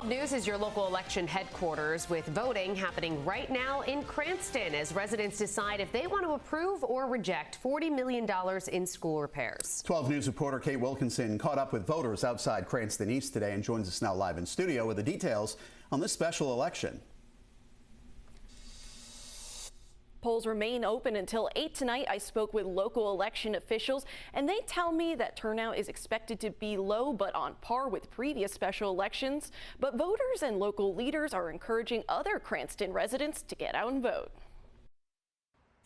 12 News is your local election headquarters with voting happening right now in Cranston as residents decide if they want to approve or reject $40 million in school repairs. 12 News reporter Kate Wilkinson caught up with voters outside Cranston East today and joins us now live in studio with the details on this special election. Polls remain open until 8 tonight. I spoke with local election officials, and they tell me that turnout is expected to be low, but on par with previous special elections. But voters and local leaders are encouraging other Cranston residents to get out and vote.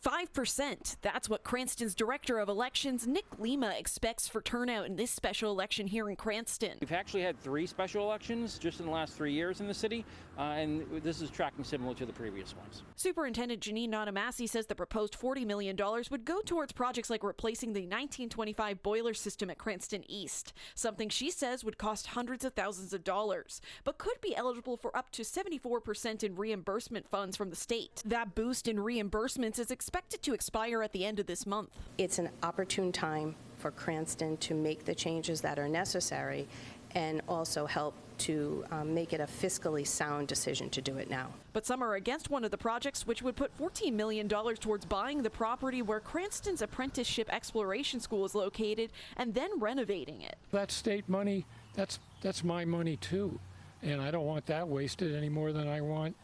5%. That's what Cranston's Director of Elections, Nick Lima, expects for turnout in this special election here in Cranston. We've actually had 3 special elections just in the last 3 years in the city, and this is tracking similar to the previous ones. Superintendent Janine Notamasi says the proposed $40 million would go towards projects like replacing the 1925 boiler system at Cranston East, something she says would cost hundreds of thousands of dollars, but could be eligible for up to 74% in reimbursement funds from the state. That boost in reimbursements is expected to expire at the end of this month. It's an opportune time for Cranston to make the changes that are necessary and also help to make it a fiscally sound decision to do it now. But some are against one of the projects, which would put $14 million towards buying the property where Cranston's Apprenticeship Exploration School is located and then renovating it. That state money, that's my money too, and I don't want that wasted any more than I want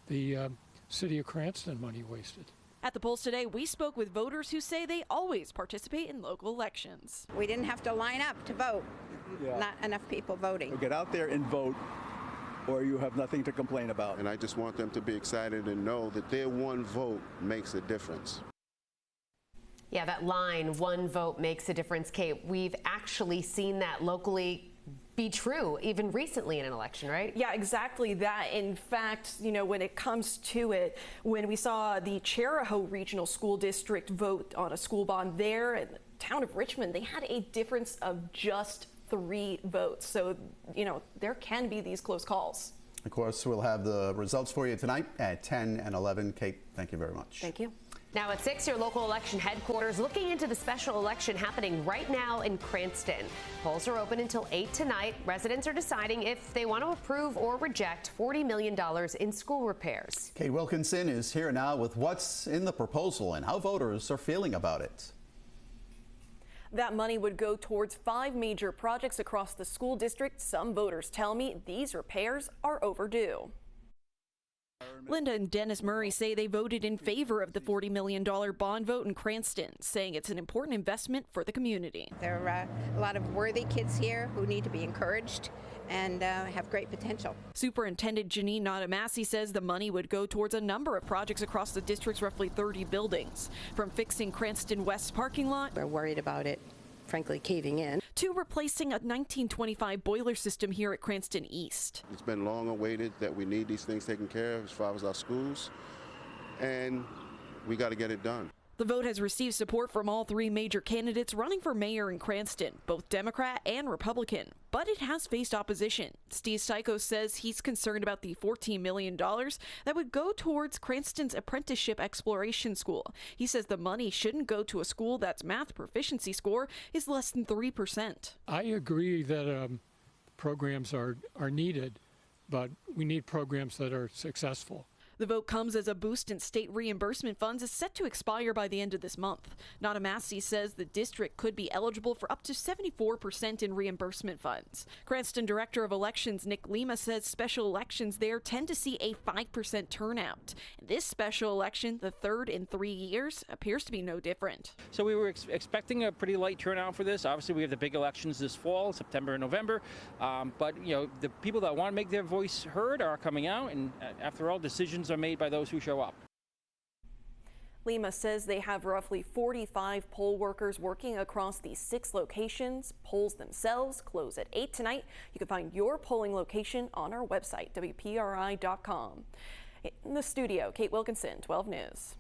the city of Cranston money wasted. At the polls today, we spoke with voters who say they always participate in local elections. We didn't have to line up to vote. Yeah. Not enough people voting. Get out there and vote, or you have nothing to complain about. And I just want them to be excited and know that their one vote makes a difference. Yeah, that line, one vote makes a difference, Kate. We've actually seen that locally be true even recently in an election, right? Yeah, exactly that. In fact, you know, when it comes to it, when we saw the Chariho Regional School District vote on a school bond there in the town of Richmond, they had a difference of just 3 votes. So, you know, there can be these close calls. Of course, we'll have the results for you tonight at 10 and 11. Kate, thank you very much. Thank you. Now at 6, your local election headquarters looking into the special election happening right now in Cranston. Polls are open until 8 tonight. Residents are deciding if they want to approve or reject $40 million in school repairs. Kate Wilkinson is here now with what's in the proposal and how voters are feeling about it. That money would go towards 5 major projects across the school district. Some voters tell me these repairs are overdue. Linda and Dennis Murray say they voted in favor of the $40 million bond vote in Cranston, saying it's an important investment for the community. There are a lot of worthy kids here who need to be encouraged and have great potential. Superintendent Janine Notamasi says the money would go towards a number of projects across the district's roughly 30 buildings, from fixing Cranston West's parking lot. We're worried about it, frankly, caving in, to replacing a 1925 boiler system here at Cranston East. It's been long awaited that we need these things taken care of as far as our schools, and we got to get it done. The vote has received support from all 3 major candidates running for mayor in Cranston, both Democrat and Republican, but it has faced opposition. Steve Sykos says he's concerned about the $14 million that would go towards Cranston's Apprenticeship Exploration School. He says the money shouldn't go to a school that's math proficiency score is less than 3%. I agree that programs are needed, but we need programs that are successful. The vote comes as a boost in state reimbursement funds is set to expire by the end of this month. Notamasi says the district could be eligible for up to 74% in reimbursement funds. Cranston Director of Elections Nick Lima says special elections there tend to see a 5% turnout. This special election, the 3rd in 3 years, appears to be no different. So we were expecting a pretty light turnout for this. Obviously, we have the big elections this fall, September and November. But, you know, the people that want to make their voice heard are coming out, and after all, decisions are made by those who show up. Lima says they have roughly 45 poll workers working across these 6 locations. Polls themselves close at 8 tonight. You can find your polling location on our website, WPRI.com. In the studio, Kate Wilkinson, 12 News.